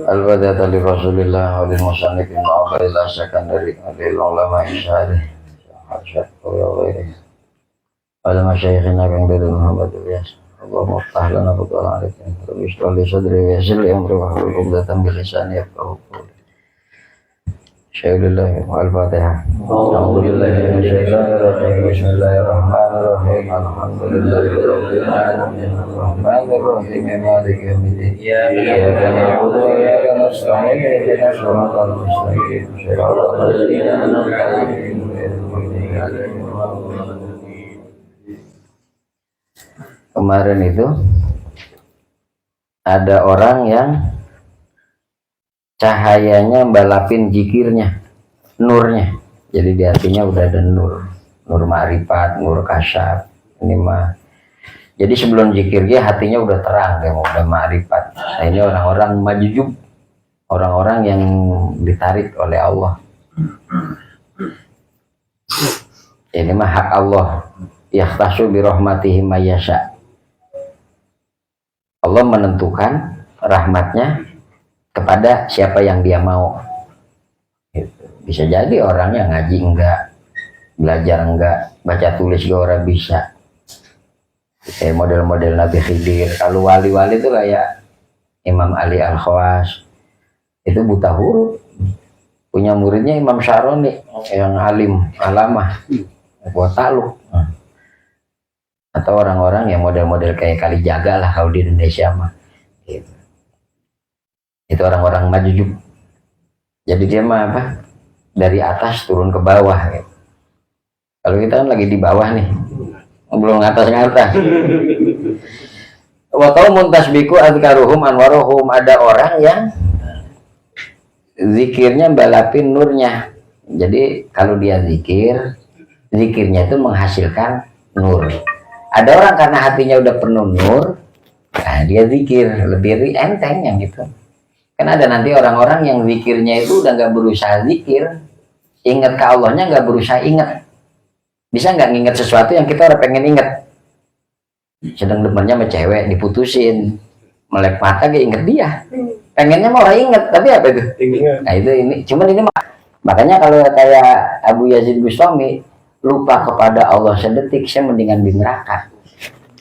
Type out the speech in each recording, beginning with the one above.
Al-Wadata li Rasulillah wa lil musannifin ma'abalillah sekandari alil ulama isyari hasyad wa ghairi ala masyayikhina kang dari Muhammad biasa Allahumma ftah lana fadala alaikum rabbi shrah li sadri wa yassir li amri wahlul 'uqdatam min lisani yafqahu qawli Syaikhulillah al-Fatihah A'udzubillahi minasyaitonir rajim Bismillahirrahmanirrahim Alhamdulillahirabbil alamin Arrahmanir rahim Maliki yaumiddin Iyyaka na'budu wa iyyaka nasta'in ihdinas siratal mustaqim Shiratal ladzina an'amta 'alaihim ghairil maghdubi 'alaihim waladdallin. Kemarin itu ada orang yang cahayanya balapin zikirnya, nurnya. Jadi di hatinya udah ada nur ma'rifat, nur kasyaf. Ini mah. Jadi sebelum zikir dia hatinya udah terang, dia udah ma'rifat. Nah, ini orang-orang majujub, orang-orang yang ditarik oleh Allah. Ini mah hak Allah. Yakhtasu bi rahmatihi may yasha. Allah menentukan rahmatnya kepada siapa yang dia mau. Bisa jadi orangnya ngaji enggak, belajar enggak, baca tulis juga orang bisa. Kayak model-model Nabi Khidir. Kalau wali-wali itu kayak Imam Ali Al-Khawas, itu buta huruf. Punya muridnya Imam Syaroni yang alim, alamah, buat takluk. Atau orang-orang yang model-model kayak Kalijaga lah kalau di Indonesia mah. Gitu. Itu orang-orang majujub. Jadi dia mah apa? Dari atas turun ke bawah gitu. Kalau kita kan lagi di bawah nih, belum ngatas-ngatas. Wa qaumun tasbiqu azkaruhum anwaruhum, ada orang yang zikirnya balapin nurnya. Jadi kalau dia zikirnya itu menghasilkan nur. Ada orang karena hatinya udah penuh nur, nah dia zikir lebih enteng yang gitu. Kan ada nanti orang-orang yang zikirnya itu udah nggak berusaha zikir, ingat ke Allahnya nggak berusaha ingat. Bisa nggak nginget sesuatu yang kita udah pengen inget? Sedang demennya sama cewek diputusin, melek mata gak inget dia. Pengennya mau orang inget, tapi apa itu? Nah itu ini, cuman ini makanya kalau kayak Abu Yazid Bustami lupa kepada Allah sedetik, saya mendingan di neraka.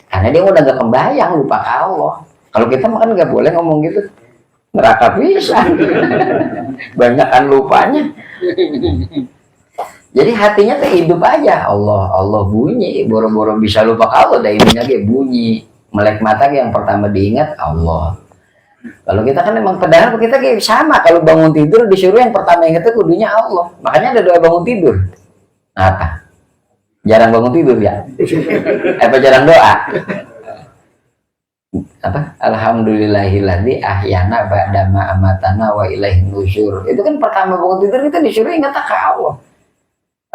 Karena dia udah gak kebayang lupa ke Allah. Kalau kita makan nggak boleh ngomong gitu. Neraka bisa. Banyakan lupanya. Jadi hatinya tuh hidup aja. Allah bunyi. Boro-boro bisa lupa ke Allah. Dah ininya dia bunyi. Melek mata yang pertama diingat Allah. Kalau kita kan memang padahal kita kayak sama. Kalau bangun tidur disuruh yang pertama ingat itu kudunya Allah. Makanya ada doa bangun tidur. Apa? Jarang bangun tidur ya? Apa jarang doa? Apa? Alhamdulillahilladzi ahyana ba'da ma amatana wa ilaihin nusyur. Itu kan pertama bangun tidur kita disuruh ingat ke Allah.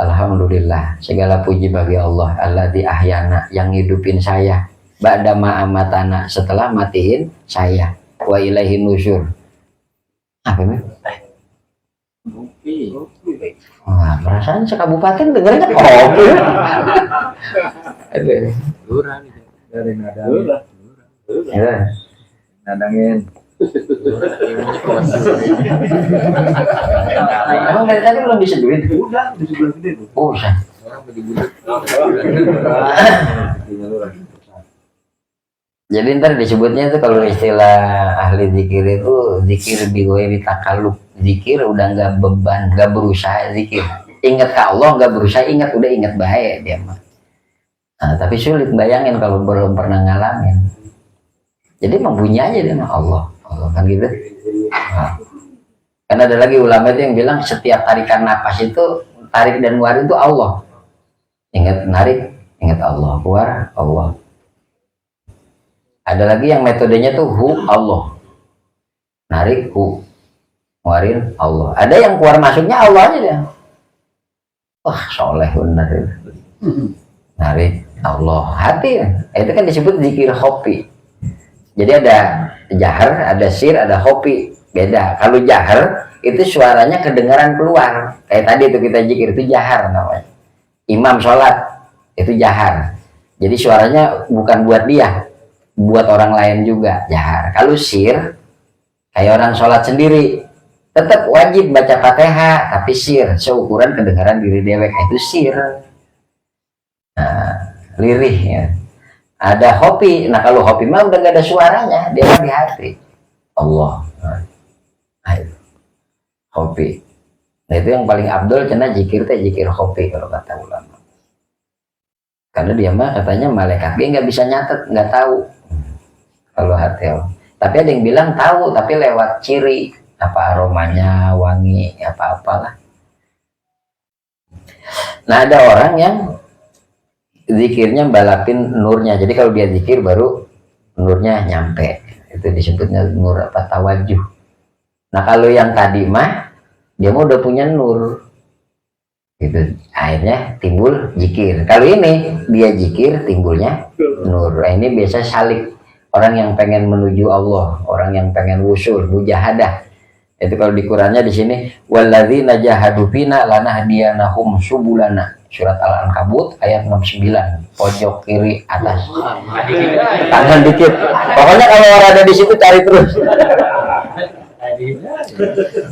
Alhamdulillah, segala puji bagi Allah alladzi ahyana, yang hidupin saya, ba'da ma amatana, setelah matiin saya, wa ilaihin nusyur. Apa ini? Wah, perasaan sekabupaten dengernya kopi. Ada. Lurah nih dari nadangin. Ya. Nadangin. Emang dari tadi belum diseduhin? Udah di sebelah gede tuh. Oh, usah. Orang bagi bulat. Jadi ntar disebutnya itu kalau istilah ahli zikir itu zikir bigoiri takaluk. Zikir udah nggak beban, nggak berusaha zikir. Ingat ke Allah nggak berusaha ingat, udah ingat baik dia mah. Nah, tapi sulit bayangin kalau belum pernah ngalamin. Jadi membunyi aja dia mah Allah kan gitu. Nah, kan ada lagi ulama itu yang bilang setiap tarikan napas itu tarik dan ngeluarin itu Allah. Ingat narik, ingat Allah, keluar Allah. Ada lagi yang metodenya tuh Allah, narik ngeluarin Allah. Ada yang keluar masuknya Allah aja dia. wah soleh bener itu. Narik Allah hati itu kan disebut zikir hopi. Jadi ada jahar, ada sir, ada hopi. Beda. Kalau jahar itu suaranya kedengaran keluar. Kayak tadi itu kita zikir itu jahar namanya. Imam sholat itu jahar. Jadi suaranya bukan buat dia, buat orang lain juga jahar. Kalau sir kayak orang sholat sendiri, tetap wajib baca Fatihah, tapi sir seukuran kedengaran diri dewek itu sir. Nah, lirih ya. Ada hopi. Nah kalau hopi mah udah gak ada suaranya, dia mah di hati. Allah. Nah, hopi. Nah itu yang paling abdul cenah zikir teh zikir hopi kalau kata ulama. Karena dia mah katanya malaikat dia nggak bisa nyatet, nggak tahu kalau hati. Tapi ada yang bilang tahu, tapi lewat ciri apa aromanya, wangi, apa-apalah. Nah ada orang yang zikirnya balapin nurnya. Jadi kalau dia zikir baru nurnya nyampe. Itu disebutnya nur apa tawajuh. Nah kalau yang tadi mah dia mah udah punya nur. Gitu. Akhirnya timbul zikir. Kalau ini dia zikir timbulnya nur. Nah, ini biasa salik. Orang yang pengen menuju Allah, orang yang pengen wusul, mujahadah. Itu kalau di Qurannya di sini walladzina jahadu fina lanahdiyanahum subulana. Surat Al-Ankabut ayat 69, pojok kiri atas. Tangan dikit. Pokoknya kalau orang ada di situ cari terus.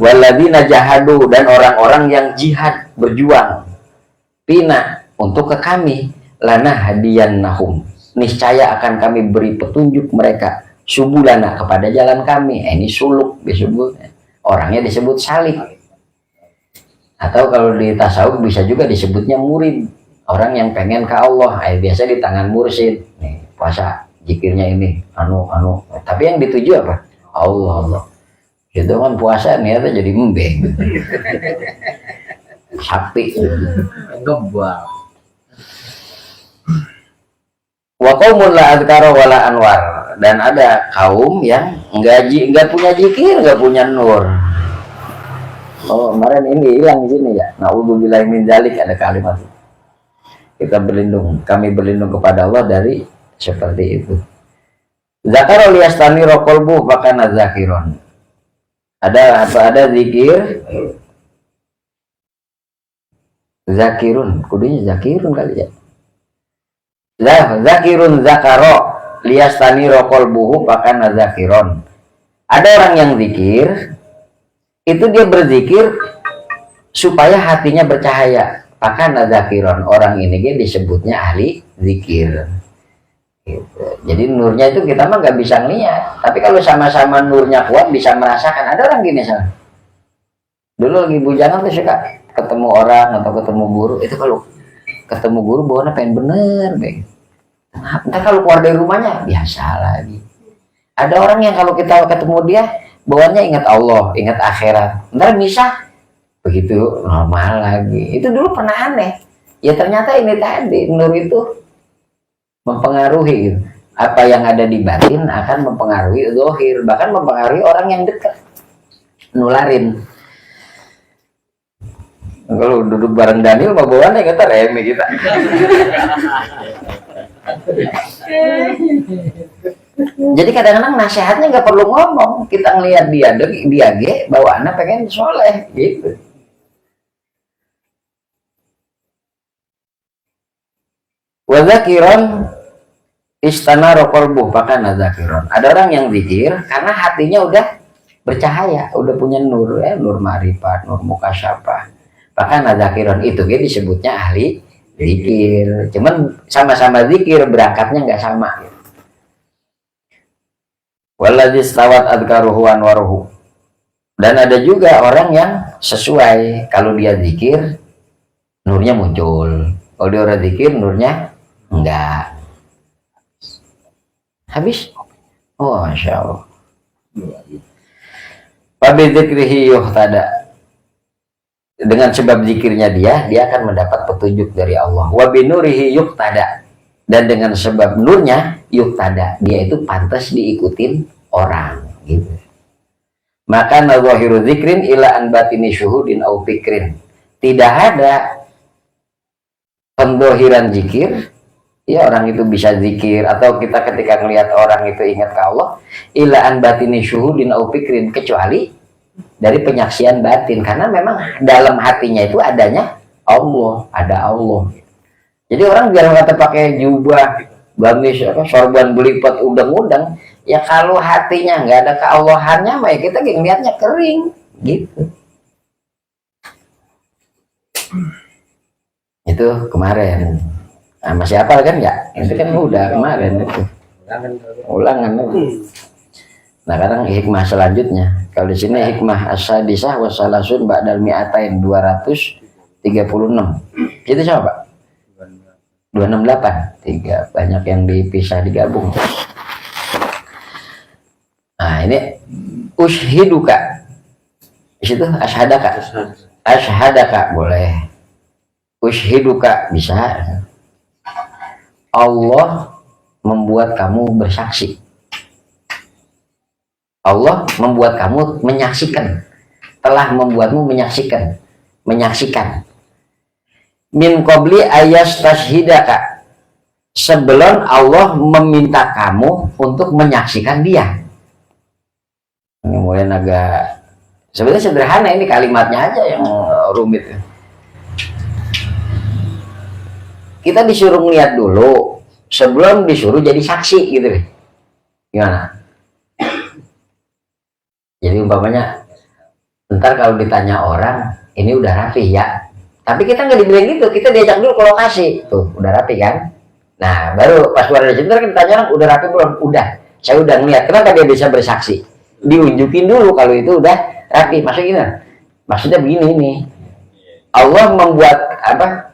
Walladzina jahadu dan orang-orang yang jihad berjuang pina untuk ke kami lanahdiyanahum. Niscaya akan kami beri petunjuk mereka subulana kepada jalan kami. Ini suluk disebut. Orangnya disebut salik. Atau kalau di tasawuf bisa juga disebutnya murid, orang yang pengen ke Allah. Biasa di tangan mursyid nih puasa zikirnya ini tapi yang dituju apa? Allah. Itu kan puasa niatnya jadi embeng sakti Gebal. wa qaumun la adkara wala anwar, dan ada kaum yang enggak punya zikir, enggak punya nur. Oh, kemarin ini hilang di sini ya. Naudzubillahi min dzalik ada kalimat. Kita berlindung, kami berlindung kepada Allah dari seperti itu. Zakara liyastani qalbu fakana zakiron. Ada apa? Ada zikir zakirun, kudunya zakirun kali ya. Zakirun zakaro liyastani qalbuhu fakana zakiron. Ada orang yang zikir itu dia berzikir supaya hatinya bercahaya. Maka nadzakiron, orang ini dia disebutnya ahli zikir. Gitu. Jadi nurnya itu kita mah nggak bisa ngeliat. Tapi kalau sama-sama nurnya kuat bisa merasakan. Ada orang gini salah. Dulu lagi bujangan tuh suka ketemu orang atau ketemu guru. Itu kalau ketemu guru bawaannya pengen bener, bang. Entah kalau keluar dari rumahnya biasa lagi. Ada orang yang kalau kita ketemu dia bawaannya ingat Allah, ingat akhirat. Ntar misah, begitu normal lagi. Itu dulu pernah aneh. Ya ternyata ini tadi nur itu mempengaruhi gitu. Apa yang ada di batin akan mempengaruhi zahir, bahkan mempengaruhi orang yang dekat, nularin. Kalau duduk bareng Daniel, mah bawaannya kata reme kita. Jadi kadang-kadang nasihatnya nggak perlu ngomong, kita ngelihat dia bawaannya pengen soleh gitu. Wazakiron istanara qalbuh fakana zakiron. Ada orang yang zikir karena hatinya udah bercahaya, udah punya nur, nur ma'rifat, nur mukasyafah. Fakana zakiron itu dia disebutnya ahli zikir. Cuman sama-sama zikir berangkatnya nggak sama. Waladzi stawat adkaruhu anwaruhu. Dan ada juga orang yang sesuai, kalau dia zikir nurnya muncul, kalau dia orang zikir nurnya enggak. Habis. Oh, Masya Allah. Wabizikrihi yuhtada. Dengan sebab zikirnya dia akan mendapat petunjuk dari Allah. Wabinurihi yuhtada. Dan dengan sebab nurnya yuhtada, dia itu pantas diikutin orang gitu. Maka nazahiru zikrin ila an batini syuhudin au fikrin. Tidak ada pendohiran zikir, ya orang itu bisa zikir, atau kita ketika melihat orang itu ingat ke Allah, ila an batini syuhudin au fikrin, kecuali dari penyaksian batin, karena memang dalam hatinya itu adanya Allah, ada Allah. Jadi orang jangan kata pakai jubah, gamis, sorban belipat, udang-udang, ya kalau hatinya nggak ada keallahannya, mah ya kita ngeliatnya kering, gitu. Itu kemarin. Nah, masih hafal kan ya? Itu kan udah kemarin itu. Ulangan. Nah, sekarang hikmah selanjutnya. Kalau di sini hikmah as-sadisah wa salasun ba'dal mi'atain 236. Itu siapa, Pak? 268. 3 banyak yang dipisah digabung. Nah, ini ushiduka. Di situ ashadaka. Ashadaka boleh. Ushiduka bisa. Allah membuat kamu bersaksi. Allah membuat kamu menyaksikan. Telah membuatmu menyaksikan. Menyaksikan. Min qabli ayas tashhidaka. Sebelum Allah meminta kamu untuk menyaksikan dia. Ini mulai agak sebenarnya sederhana, ini kalimatnya aja yang rumit. Kita disuruh ngeliat dulu sebelum disuruh jadi saksi gitu. Gimana? Jadi umpamanya ntar kalau ditanya orang, ini udah rapi ya, tapi kita nggak dibilang gitu, kita diajak dulu ke lokasi, tuh udah rapi kan. Nah baru pas keluar dari situ kita tanya orang, udah rapi belum? Udah, saya udah ngeliat. Kenapa dia bisa bersaksi? Diunjukin dulu kalau itu udah rapi. Maksudnya gimana? Maksudnya begini nih, Allah membuat apa,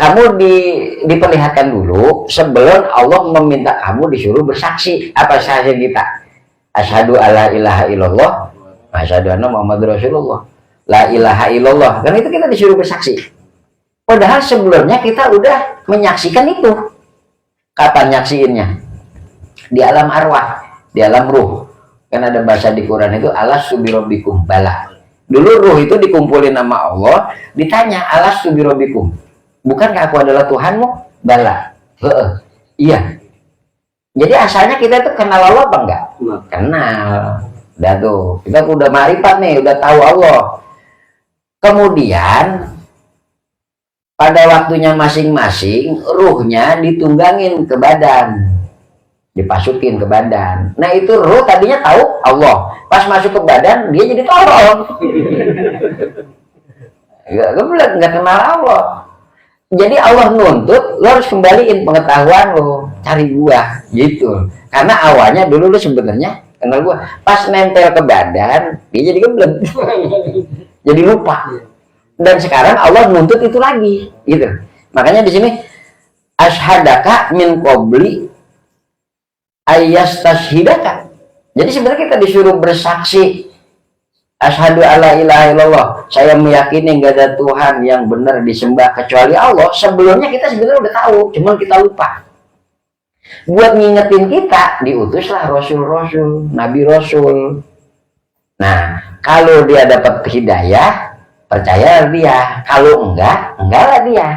kamu diperlihatkan dulu sebelum Allah meminta kamu disuruh bersaksi. Apa saksi kita? Asyhadu alla ilaha illallah wa asyhadu anna muhammadur rasulullah. La ilaha illallah, kan itu kita disuruh bersaksi. Padahal sebelumnya kita udah menyaksikan itu. Kapan nyaksiinnya? Di alam arwah, di alam ruh. Kan ada bahasa di Quran itu alastu birabbikum, bala. Dulu ruh itu dikumpulin nama Allah, ditanya alastu birabbikum, bukankah aku adalah Tuhanmu? Bala. Iya. Jadi asalnya kita tuh kenal Allah apa enggak? Kenal. Udah tuh, kita udah ma'rifat nih, udah tahu Allah. Kemudian pada waktunya masing-masing ruhnya ditunggangin ke badan, dipasukin ke badan. Nah itu ruh tadinya tahu Allah, pas masuk ke badan dia jadi tolol. Nggak kenal Allah. Jadi Allah nuntut lo harus kembaliin pengetahuan lo, cari gua gitu. Karena awalnya dulu lo sebenarnya kenal gua, pas nempel ke badan dia jadi geblek. Jadi lupa. Dan sekarang Allah nuntut itu lagi gitu. Makanya di sini ashadaka min qabli ayas tashhidaka. Jadi sebenarnya kita disuruh bersaksi. Asyhadu alla ilaha illallah, saya meyakini nggak ada Tuhan yang benar disembah kecuali Allah. Sebelumnya kita sebenarnya udah tahu, cuman kita lupa. Buat ngingetin kita, diutuslah rasul-rasul, nabi rasul. Nah, kalau dia dapat hidayah, percayalah dia. Kalau enggaklah dia.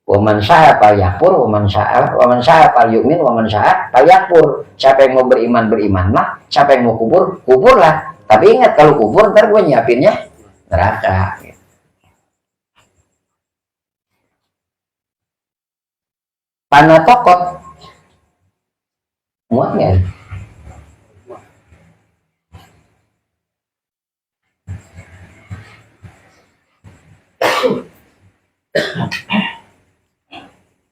Waman syaa fal yakfur, waman syaa fal yu'min, waman syaa fal yakfur. Siapa yang mau beriman, berimanlah. Siapa yang mau kubur, kuburlah. Tapi ingat, kalau kufur ntar gue nyiapinnya neraka. Panah tokot muat nggak?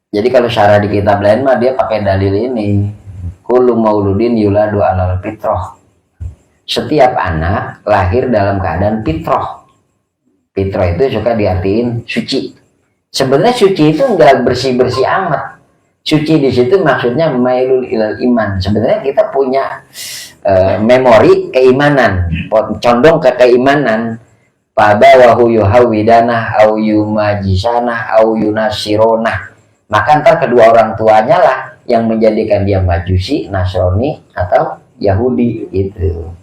Jadi kalau syarah di kitab lain mah dia pakai dalil ini, kullu mauludin yuladu alal fitrah. Setiap anak lahir dalam keadaan fitrah. Fitrah itu suka diartiin suci. Sebenarnya suci itu enggak bersih-bersih amat. Suci di situ maksudnya mailul ilal iman. Sebenarnya kita punya memori keimanan, condong ke keimanan. Fabawahu yuhawwidanah au yumajisana au yunasirona. Maka ntar kedua orang tuanya lah yang menjadikan dia Majusi, Nasrani atau Yahudi gitu.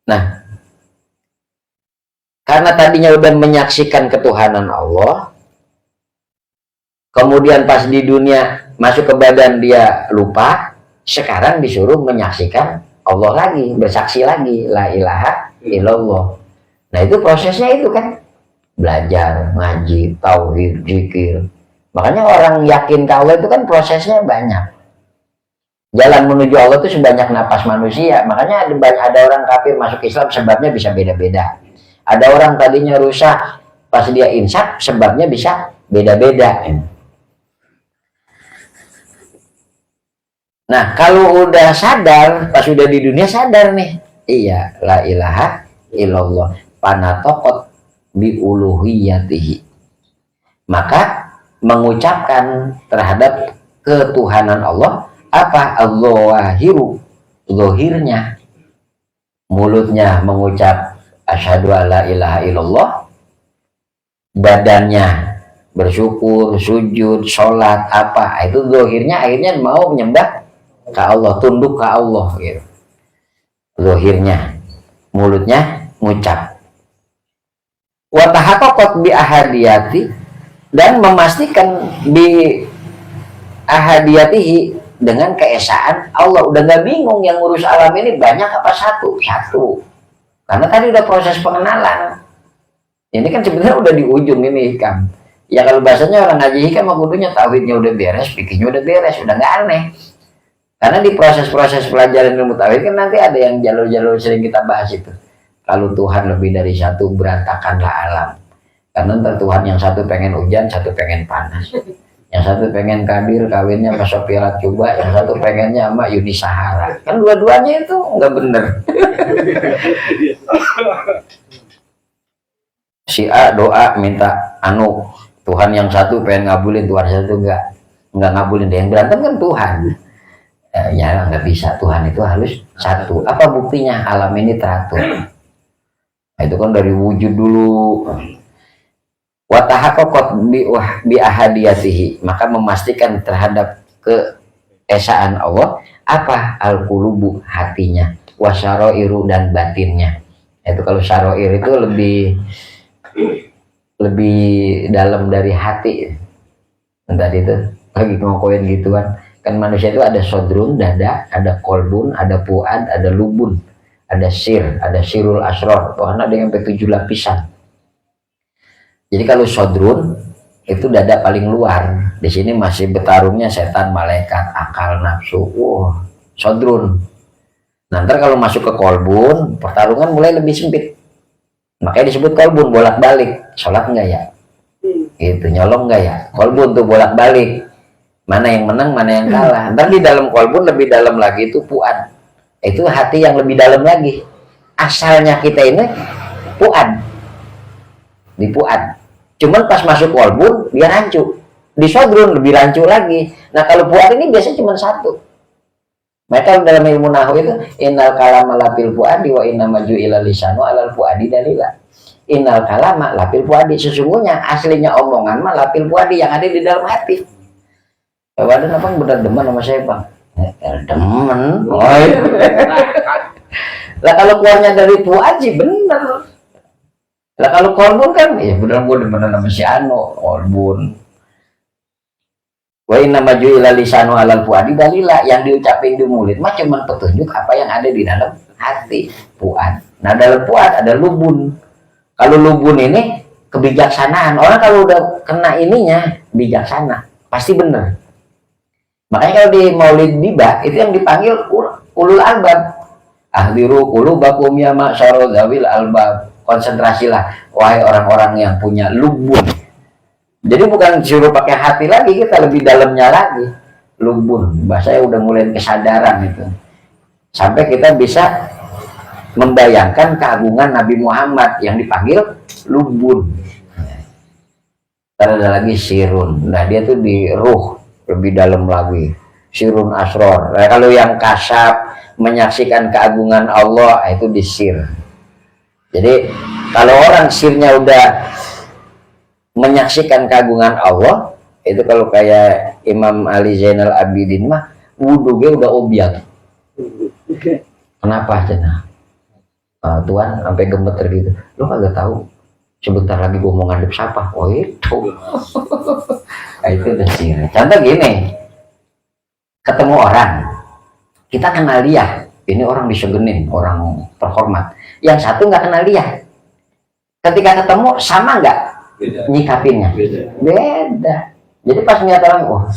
Nah, tadinya udah menyaksikan ketuhanan Allah, kemudian pas di dunia masuk ke badan dia lupa, sekarang disuruh menyaksikan Allah lagi, bersaksi lagi, la ilaha illallah. Nah itu prosesnya itu kan, belajar, ngaji, tauhid, zikir. Makanya orang yakin ke Allah itu kan prosesnya banyak. Jalan menuju Allah itu sebanyak napas manusia. Makanya ada orang kafir masuk Islam sebabnya bisa beda-beda. Ada orang tadinya rusak, pas dia insaf sebabnya bisa beda-beda. Nah kalau udah sadar, pas udah di dunia sadar nih, iya, la ilaha illallah, panatokot biuluhiyatihi, maka mengucapkan terhadap ketuhanan Allah apa? Al-zahiru, zahirnya, mulutnya mengucap asyhadu alla ilaha illallah, badannya bersyukur, sujud, sholat, apa itu zahirnya, akhirnya mau menyembah ke Allah, tunduk ke Allah gitu. Zahirnya, mulutnya ngucap. Wa tahaqqaqat bi ahadiyati, dan memastikan bi ahadiyatihi, dengan keesaan Allah. Udah nggak bingung yang ngurus alam ini banyak apa satu, karena tadi udah proses pengenalan. Ini kan sebenarnya udah di ujung ini hikam. Ya kalau bahasanya orang ngaji hikam mah kudunya tauhidnya udah beres, fikihnya udah beres, udah nggak aneh. Karena di proses-proses pelajaran ilmu tauhid kan nanti ada yang jalur-jalur sering kita bahas itu. Kalau Tuhan lebih dari satu, berantakanlah alam. Karena ntar Tuhan yang satu pengen hujan, satu pengen panas. Yang satu pengen Kadir kawinnya sama Sophia Latjuba, yang satu pengennya sama Yuni Sahara. Kan dua-duanya itu nggak bener. Si A doa minta Tuhan yang satu pengen ngabulin, Tuhan satu nggak ngabulin. Yang berantem kan Tuhan. Ya nggak bisa, Tuhan itu harus satu. Apa buktinya? Alam ini teratur. Nah, itu kan dari wujud dulu. Watahaqqaqat bi ahadiyatihi, maka memastikan terhadap keesaan Allah apa? Al-qulubu, hatinya, wasyarairu, dan batinnya. Itu kalau syarair itu lebih dalam dari hati. Tadi itu lagi ngokoin gituan kan, manusia itu ada sodrun, dada, ada kolbun, ada puad, ada lubun, ada sirul asror, bahkan ada yang sampai 7 lapisan. Jadi kalau sodrun itu dada paling luar, di sini masih bertarungnya setan, malaikat, akal, nafsu. Sodrun. Nanti kalau masuk ke kolbun, pertarungan mulai lebih sempit. Makanya disebut kolbun, bolak-balik. Sholat enggak ya? Itu nyolong enggak ya? Kolbun tuh bolak-balik. Mana yang menang, mana yang kalah. Ntar di dalam kolbun lebih dalam lagi itu puad. Itu hati yang lebih dalam lagi. Asalnya kita ini puad. Di puad. Cuman pas masuk kolbun dia rancu. Di sodrun lebih rancu lagi. Nah kalau puad ini biasanya cuma satu. Mereka dalam ilmu nahwu itu innal kalama lapil puadi wa inna maju ila lisanu alal puadi dalila. Innal kalama lapil puadi, sesungguhnya aslinya omongan mah lapil puadi, yang ada di dalam hati. Waduh, apa bener demen sama saya bang? Demen. Lah kalau keluarnya dari puad sih bener. Lah kalau kolbun kan, ya bener gue demen sama si Ano, kolbun. Wa inna maju ila lisanu alal fuadi dalila, yang diucapin di mulut mah cuman petunjuk apa yang ada di dalam hati, puad. Nah dalam puad ada lubun. Kalau lubun ini kebijaksanaan. Orang kalau udah kena ininya bijaksana, pasti bener. Makanya kalau di Maulid Diba itu yang dipanggil ulul albab. Ahdiru qulubakum ya ma'syarul zawil albab. Konsentrasilah wahai orang-orang yang punya lubun. Jadi bukan disuruh pakai hati lagi, kita lebih dalamnya lagi. Lubun, bahasanya udah mulai kesadaran itu. Sampai kita bisa membayangkan keagungan Nabi Muhammad yang dipanggil lubun. Ada lagi sirun. Nah dia tuh di ruh, lebih dalam lagi. Sirun asror. Nah, kalau yang kasab menyaksikan keagungan Allah itu di sir. Jadi kalau orang sirnya udah menyaksikan keagungan Allah, itu kalau kayak Imam Ali Zainal Abidin mah wudhunya udah objek. Kenapa cina? Tuhan sampai gemeter gitu. Lo kagak tahu sebentar lagi gue mau ngadep siapa, oh itu. Nah, itu udah sihir. Contoh gini, ketemu orang, kita kenal dia, ini orang disegenin, orang terhormat. Yang satu nggak kenal dia, ketika ketemu sama nggak nyikapinnya? Beda. Jadi pas ngeliat orang, wah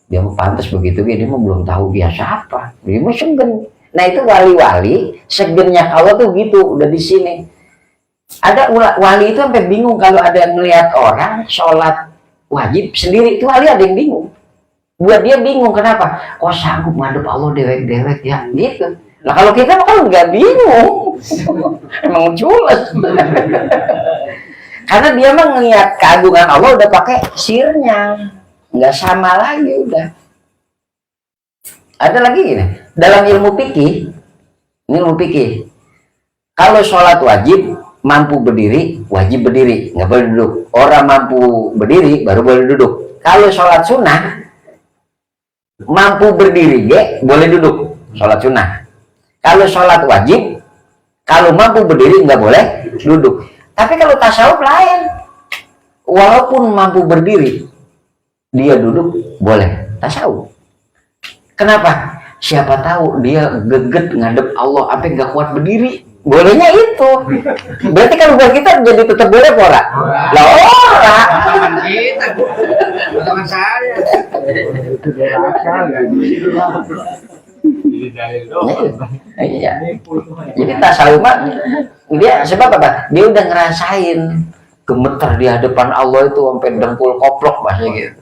dia mau pantas begitu, dia mau belum tahu dia siapa, dia mau segen. Nah itu wali-wali segennya Allah tuh gitu, udah di sini. Ada wali itu sampai bingung kalau ada ngelihat orang sholat wajib sendiri, itu wali ada yang bingung. Buat dia bingung, kenapa? Kok sanggup ngadep Allah dewek-dewek ya, gitu. Nah kalau kita kan nggak bingung, emang culas. Karena dia mah ngelihat keagungan Allah udah pakai sirnya, nggak sama lagi udah. Ada lagi gini, dalam ilmu fikih, ini ilmu fikih. Kalau sholat wajib mampu berdiri, wajib berdiri, nggak boleh duduk. Orang mampu berdiri baru boleh duduk. Kalau sholat sunnah mampu berdiri, boleh duduk. Sholat sunnah. Kalau sholat wajib, kalau mampu berdiri nggak boleh duduk. Tapi kalau tasawuf lain, walaupun mampu berdiri, dia duduk boleh tasawuf. Kenapa? Siapa tahu dia geget ngadep Allah, apa nggak kuat berdiri, bolehnya itu. Berarti kalau buat kita jadi tetap boleh ora? Lah ora. Kita, bukan saya. Iya. Jadi tasawuf dia sebab apa? Dia udah ngerasain gemeter di hadapan Allah itu sampai dengkul koplok bahasa gitu.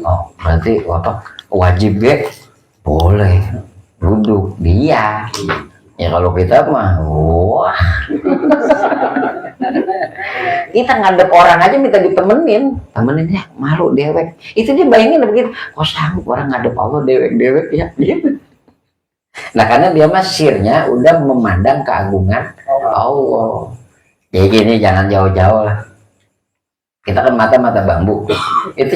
Oh, berarti wajib boleh duduk dia. Ya kalau kita mah wah. Kita ngadep orang aja minta ditemenin ya, malu dewek. Itu dia bayangin begitu, kok sanggup orang ngadep Allah dewek ya gitu. Nah karena dia mah sirnya udah memandang keagungan Allah. Jadi gini, jangan jauh-jauh lah. Kita kan mata bambu. Itu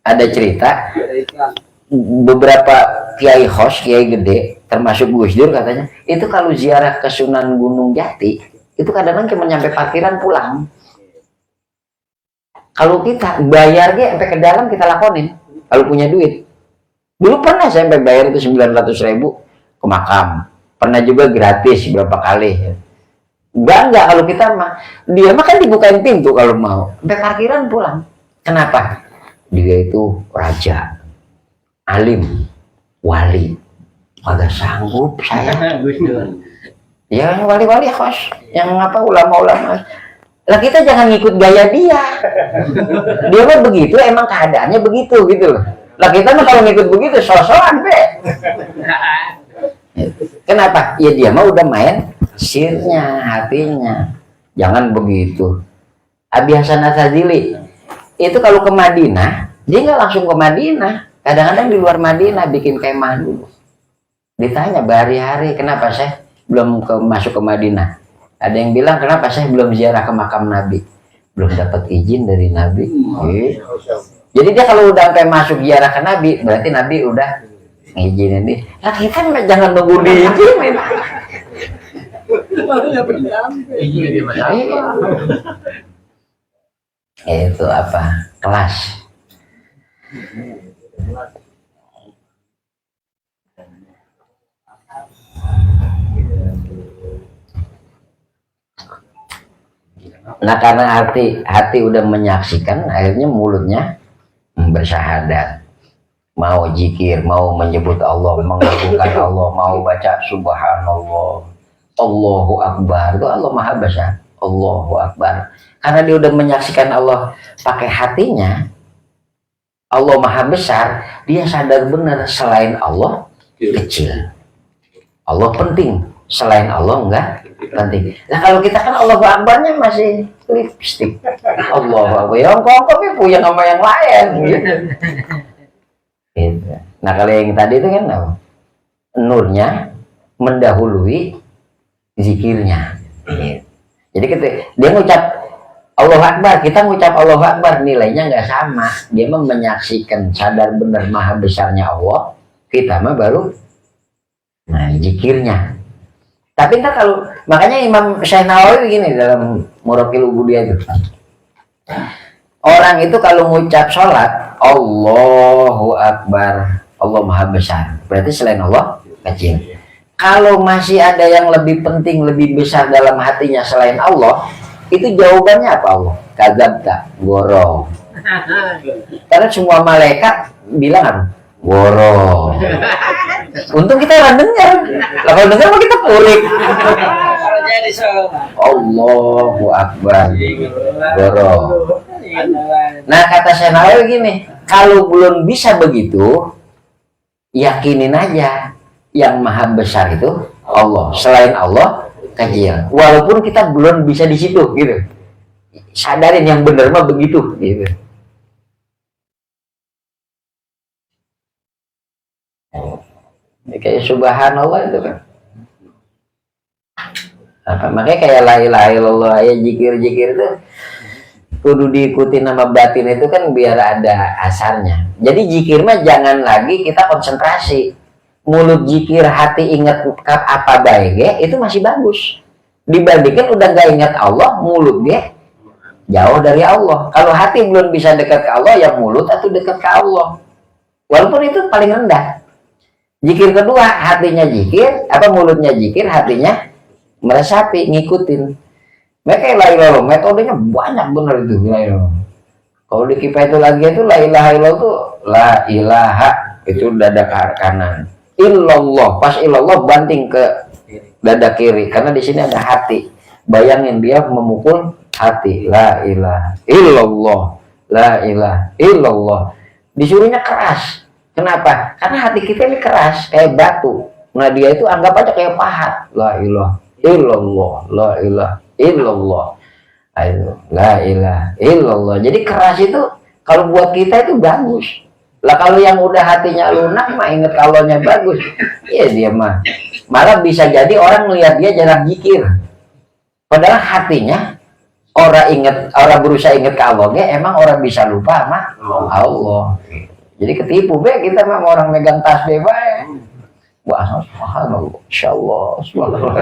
ada cerita beberapa kiai gede termasuk Gus Dur katanya, itu kalau ziarah ke Sunan Gunung Jati itu kadang-kadang cuma nyampe parkiran pulang. Kalau kita bayar sampai ke dalam kita lakonin kalau punya duit. Dulu pernah saya sampai bayar itu 900.000 ke makam, pernah juga gratis berapa kali. Enggak kalau kita mah, dia mah kan dibukain pintu kalau mau sampai parkiran pulang. Kenapa? Dia itu raja, alim, wali. Agak sanggup saya. Ya wali-wali khos, yang apa ulama-ulama. Lah kita jangan ngikut gaya dia. Dia mah begitu, emang keadaannya begitu gitu loh. Lah kita mah kalau ngikut begitu sosokan be. Kenapa? Ya dia mah udah main sirnya, hatinya. Jangan begitu. Abi Hasan Asyadzili itu kalau ke Madinah, dia nggak langsung ke Madinah. Kadang-kadang di luar Madinah bikin kemah dulu. Ditanya berhari-hari, kenapa saya belum masuk ke Madinah? Ada yang bilang, kenapa saya belum ziarah ke makam Nabi? Belum dapat izin dari Nabi. Jadi dia kalau udah sampai masuk ziarah ke Nabi, berarti Nabi udah ngizinin dia. Lah kita jangan nunggu diizinin. Itu apa? Kelas. Nah karena hati udah menyaksikan, akhirnya mulutnya bersyahadat, mau zikir, mau menyebut Allah, mengagungkan Allah, mau baca subhanallah, Allahu Akbar, itu Allah Maha Besar, Allahu Akbar. Karena dia udah menyaksikan Allah pakai hatinya, Allah Maha Besar, dia sadar benar selain Allah kecil, Allah penting, selain Allah enggak penting. Nah kalau kita kan Allah Akbarnya masih lipstick, Allah Akbar, yang kok punya nama yang lain gitu. Nah kalau yang tadi itu kan nurnya mendahului zikirnya. Jadi dia ngucap Allah Akbar, kita ngucap Allah Akbar, nilainya nggak sama. Dia mah menyaksikan sadar benar maha besarnya Allah, kita mah baru zikirnya. Tapi ntar kalau makanya Imam Syekh Nawawi begini dalam Muraqil Ubudiyah itu. Orang itu kalau mengucap sholat, Allahu Akbar, Allah Maha Besar. Berarti selain Allah kecil. Kalau masih ada yang lebih penting, lebih besar dalam hatinya selain Allah, itu jawabannya apa Allah? Kadzabta, goro. Karena semua malaikat bilang apa? Goro. Untung kita orang dengar. Kalau dengar mah kita pulik. Kalau jadi so. Allahu Akbar. Goro. Nah kata Syekh Nawawi gini, kalau belum bisa begitu, yakinin aja yang maha besar itu Allah. Selain Allah kecil. Walaupun kita belum bisa di situ, gitu. Sadarin yang benar mah begitu, gitu. Ya, kayak subhanallah itu kan. Makanya kayak la ilaha illallah ya zikir-zikir itu kudu diikuti nama batin itu kan biar ada asarnya. Jadi zikir mah jangan lagi kita konsentrasi. Mulut zikir, hati ingat apa baik itu masih bagus. Dibandingkan udah gak ingat Allah, mulut jauh dari Allah. Kalau hati belum bisa dekat ke Allah, ya mulut atau dekat ke Allah. Walaupun itu paling rendah. Zikir kedua, hatinya zikir, mulutnya zikir, hatinya meresapi, ngikutin. Mereka la ilaha metodenya banyak bener itu la ilaha. Kalau di kipai itu lagi itu la ilaha illallah itu la ilaha itu dada kanan. Illallah, pas illallah banting ke dada kiri karena di sini ada hati. Bayangin dia memukul hati. La ilaha illallah, la ilaha illallah. Disuruhnya keras. Kenapa? Karena hati kita ini keras kayak batu. Nah dia itu anggap aja kayak pahat. La ilaha illallah, la ilaha illallah. Ayo, la ilaha illallah. Jadi keras itu kalau buat kita itu bagus. Lah kalau yang udah hatinya lunak mah inget Allahnya bagus. Iya dia mah. Malah bisa jadi orang melihat dia jarang zikir. Padahal hatinya orang berusaha inget ke Allah, emang orang bisa lupa sama Allah. Jadi ketipu kita mah orang megang tasbih bae. Wah, subhanallah, insyaallah, subhanallah.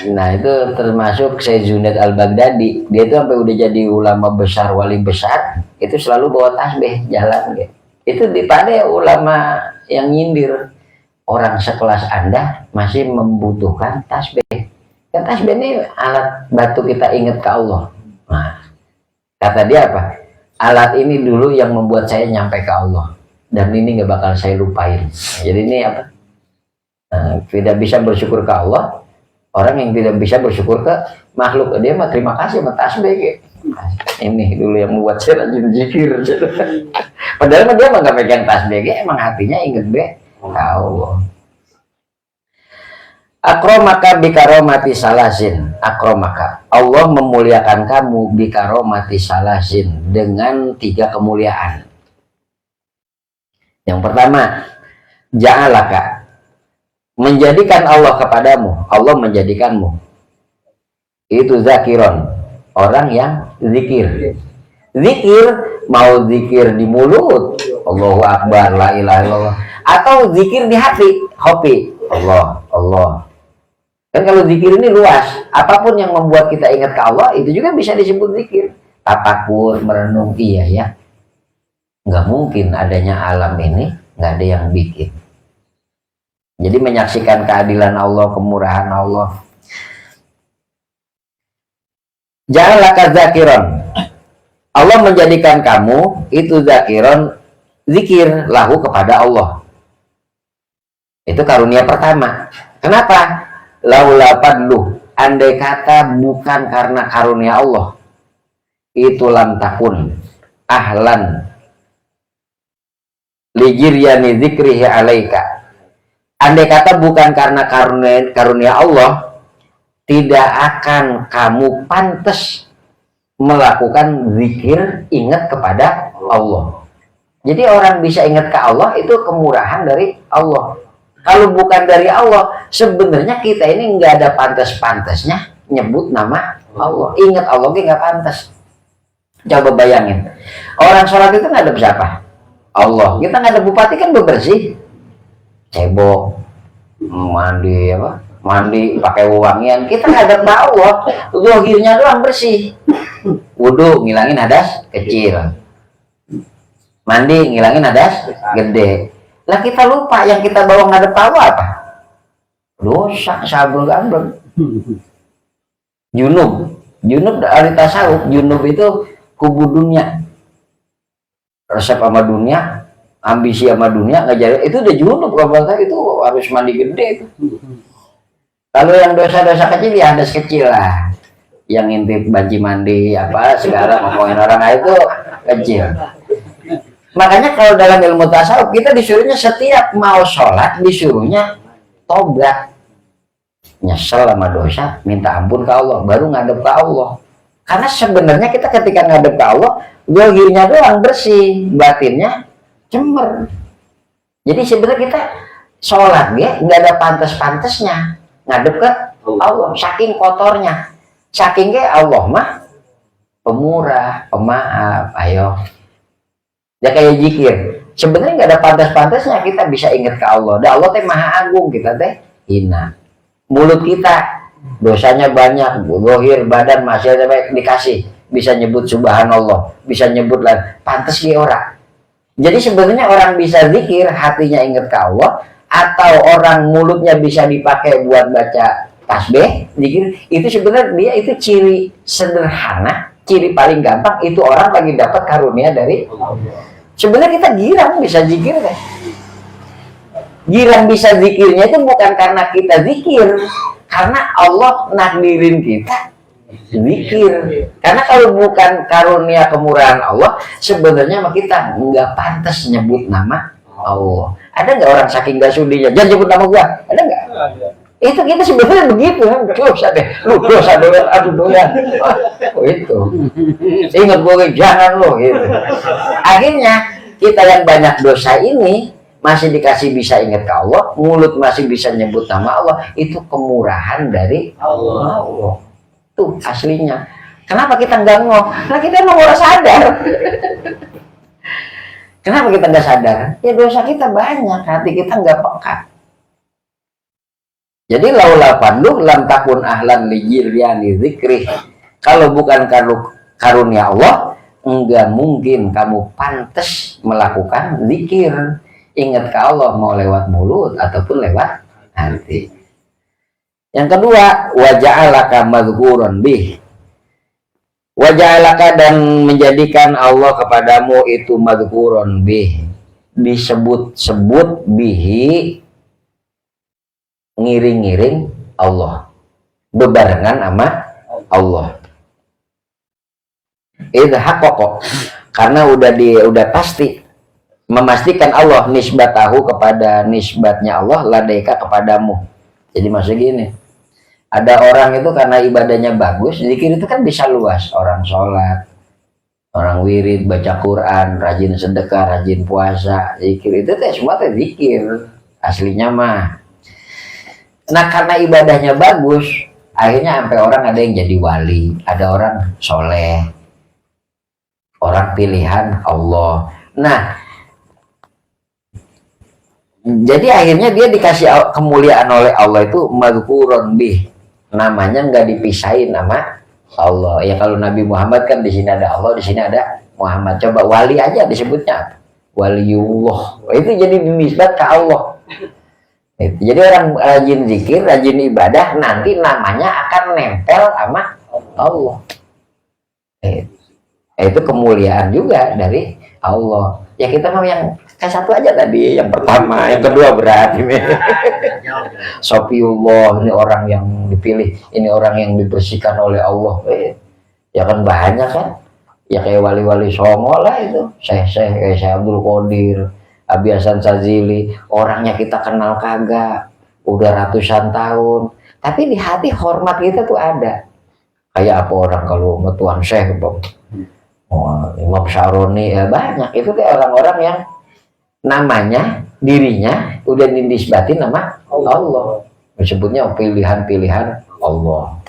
Nah itu termasuk Syekh Junaid Al-Baghdadi. Dia itu sampai udah jadi ulama besar, wali besar, itu selalu bawa tasbih jalan Itu dipakai ulama yang nyindir. Orang sekelas Anda masih membutuhkan tasbih. Kan tasbih ini alat bantu kita ingat ke Allah. Nah, kata dia apa? Alat ini dulu yang membuat saya nyampe ke Allah. Dan ini nggak bakal saya lupain. Jadi ini apa? Nah, tidak bisa bersyukur ke Allah. Orang yang tidak bisa bersyukur ke makhluk, dia mah terima kasih sama tasbih. Ini dulu yang membuat saya rajin zikir. Padahal dia mah nggak pegang tasbih, emang hatinya inget ke Allah. Akromaka bikaromati salasin. Akromaka, Allah memuliakan kamu bikaromati salasin dengan 3 kemuliaan. Yang pertama, ja'alaka, menjadikan Allah kepadamu. Allah menjadikanmu itu zakiron, orang yang zikir. Zikir mau zikir di mulut, Allahu Akbar, la ilaha illallah, atau zikir di hati, hobi, Allah, Allah. Kan kalau zikir ini luas, apapun yang membuat kita ingat ke Allah itu juga bisa disebut zikir. Tafakur, merenung, iya ya. Nggak mungkin adanya alam ini nggak ada yang bikin. Jadi menyaksikan keadilan Allah, kemurahan Allah. Ja'alaka zakiron, Allah menjadikan kamu itu zakiron, zikir lahu kepada Allah. Itu karunia pertama. Kenapa? Laula fadluh, andai kata bukan karena karunia Allah, itu lam takun ahlan lijiryani zikrihi alaika. Andai kata bukan karena karunia Allah, tidak akan kamu pantas melakukan zikir ingat kepada Allah. Jadi orang bisa ingat ke Allah itu kemurahan dari Allah. Kalau bukan dari Allah, sebenarnya kita ini nggak ada pantas-pantasnya nyebut nama Allah. Ingat Allah nggak pantas. Coba bayangin, orang sholat itu ngadep siapa? Allah. Kita nggak ada bupati kan bebersih, cebok, mandi apa? Mandi pakai wangian. Kita nggak ada Allah. Zahirnya doang bersih. Wudhu ngilangin hadas kecil. Mandi ngilangin hadas gede. Lah kita lupa yang kita bawa ngadep Allah apa? Dosa sabrul gambreng. Junub dari tasawuf. Junub itu kubu dunia, resep sama dunia, ambisi sama dunia, ngajar itu udah junub. Kalau itu harus mandi gede itu. Kalau yang dosa-dosa kecil ya hadas kecil lah, yang ngintip banci mandi apa segala ngomongin orang itu kecil. Makanya kalau dalam ilmu tasawuf kita disuruhnya setiap mau sholat disuruhnya tobat, nyesel sama dosa, minta ampun ke Allah, baru ngadep ke Allah. Karena sebenarnya kita ketika ngadep ke Allah, zahirnya doang bersih, batinnya cemer. Jadi sebenarnya kita sholat ya nggak ada pantas-pantasnya ngadep ke Allah, saking kotornya, saking ke Allah mah pemurah, pemaaf, ayo. Ya kayak zikir, sebenarnya nggak ada pantas-pantasnya kita bisa ingat ke Allah. Dan Allah teh maha agung, kita teh hina. Mulut kita dosanya banyak, zahir badan masih ada dikasih, bisa nyebut subhanallah, bisa nyebut lah, pantas dia orang. Jadi sebenarnya orang bisa zikir, hatinya ingat ke Allah, atau orang mulutnya bisa dipakai buat baca tasbih, zikir, itu sebenarnya dia itu ciri sederhana, ciri paling gampang itu orang lagi dapat karunia dari Allah. Sebenarnya kita girang bisa zikir deh. Girang bisa zikirnya itu bukan karena kita zikir, karena Allah nakdirin kita zikir. Karena kalau bukan karunia kemurahan Allah, sebenarnya kita nggak pantas nyebut nama Allah. Ada nggak orang saking nggak sudinya jangan nyebut nama gua? Ada nggak? Itu kita sebenarnya begitu kan, dosa deh, lu dosa doyan, aduh doyan, oh itu, ingat gue jangan lo gitu. Akhirnya kita yang banyak dosa ini masih dikasih bisa ingat ke Allah, mulut masih bisa nyebut nama Allah, itu kemurahan dari Allah. Tuh aslinya. Kenapa kita nggak ngomong? Nah kita emang nggak sadar. Kenapa kita nggak sadar? Ya dosa kita banyak, hati kita nggak peka. Jadi laula fadlu lam takun ahlan lijiryani zikrih. Kalau bukan karunia Allah, enggak mungkin kamu pantas melakukan zikir. Ingat ke Allah mau lewat mulut ataupun lewat hati. Yang kedua, waja'alaka madhkuran bih. Waja'alaka dan menjadikan Allah kepadamu itu madhkuran bih. Disebut-sebut bihi, ngiring-ngiring Allah, bebarengan sama Allah. Itu hakoko, karena udah pasti memastikan Allah nisbatahu kepada nisbatnya Allah ladaika kepadamu. Jadi maksud gini, ada orang itu karena ibadahnya bagus, zikir itu kan bisa luas. Orang sholat, orang wirid, baca Quran, rajin sedekah, rajin puasa, zikir itu teh semua teh zikir aslinya mah. Nah karena ibadahnya bagus, akhirnya sampai orang ada yang jadi wali, ada orang soleh, orang pilihan Allah. Nah, jadi akhirnya dia dikasih kemuliaan oleh Allah itu madhkurun bih, namanya nggak dipisahin sama Allah. Ya kalau Nabi Muhammad kan di sini ada Allah, di sini ada Muhammad. Coba wali aja disebutnya waliullah, itu jadi dinisbat ke Allah. Jadi orang rajin zikir, rajin ibadah, nanti namanya akan nempel sama Allah. Itu kemuliaan juga dari Allah. Ya kita mau yang satu aja tadi, yang pertama, yang kedua berat ini. Sofiullah, ini orang yang dipilih, ini orang yang dibersihkan oleh Allah. Ya kan banyak kan? Ya kayak wali-wali Songo lah itu, Syekh-Syekh kayak Syekh Abdul Qadir, Abi Hasan Sazili, orangnya kita kenal kagak, udah ratusan tahun, tapi di hati hormat kita tuh ada. Kayak apa orang kalau metuan Syekh, Imam Syaroni, ya banyak. Itu tuh orang-orang yang namanya, dirinya udah dinisbatin nama Allah. Disebutnya pilihan-pilihan Allah.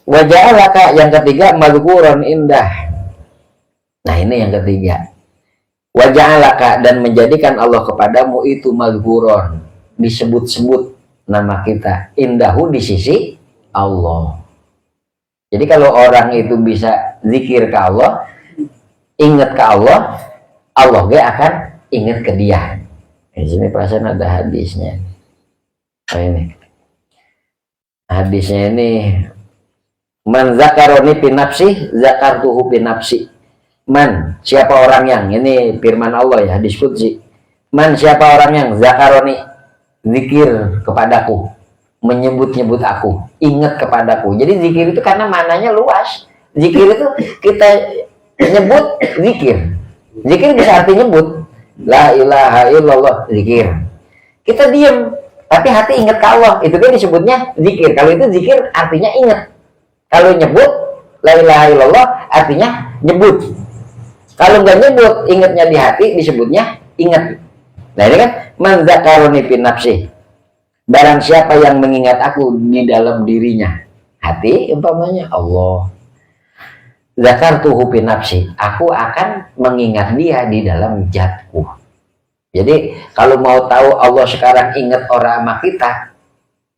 Waja'alaka yang ketiga madhkurun indah. Nah ini yang ketiga. Wa ja'alaka, dan menjadikan Allah kepadamu itu mazhuron, disebut-sebut nama kita, indahu, di sisi Allah. Jadi kalau orang itu bisa zikir ke Allah, ingat ke Allah, Allah gak akan ingat ke dia. Di sini perasaan ada hadisnya. Oh, ini hadisnya ini, man zakaroni fi nafsi zakartuhu fi nafsi. Man, siapa orang yang, ini firman Allah ya, hadis qudsi. Man, siapa orang yang zakaroni, zikir kepadaku, menyebut-nyebut aku, ingat kepadaku. Jadi zikir itu karena maknanya luas. Zikir itu kita nyebut zikir. Zikir bisa arti nyebut. La ilaha illallah, zikir. Kita diem, tapi hati ingat ke Allah, itu kan disebutnya zikir. Kalau itu zikir artinya ingat. Kalau nyebut la ilaha illallah artinya nyebut. Kalau nggak nyebut, ingatnya di hati, disebutnya ingat. Nah ini kan man zakaroni fi nafsi. Barang siapa yang mengingat aku di dalam dirinya, hati umpamanya Allah. Zakartuhu fi nafsi, aku akan mengingat dia di dalam zatku. Jadi kalau mau tahu Allah sekarang ingat orang sama kita,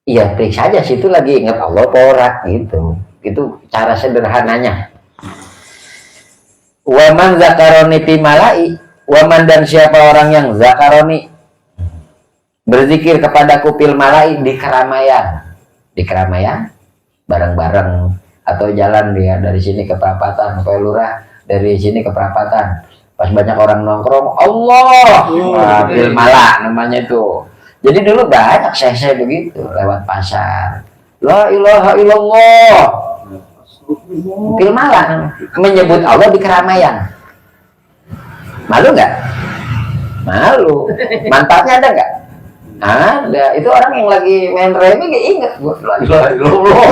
ya periksa aja situ lagi ingat Allah orang gitu. Itu cara sederhananya. Waman zakaroni fi malai, waman, dan siapa orang yang zakaroni, berzikir kepadaku fil malai, di keramaian bareng-bareng, atau jalan dia dari sini ke perapatan, ke lurah dari sini ke perapatan, pas banyak orang nongkrong, Allah, fil mala namanya itu. Jadi dulu banyak saya begitu lewat pasar, la ilaha illallah, fil mala, menyebut Allah di keramaian. Malu nggak? Malu. Manfaatnya ada nggak? Ada. Itu orang yang lagi main remi gak inget, la ilaha illallah.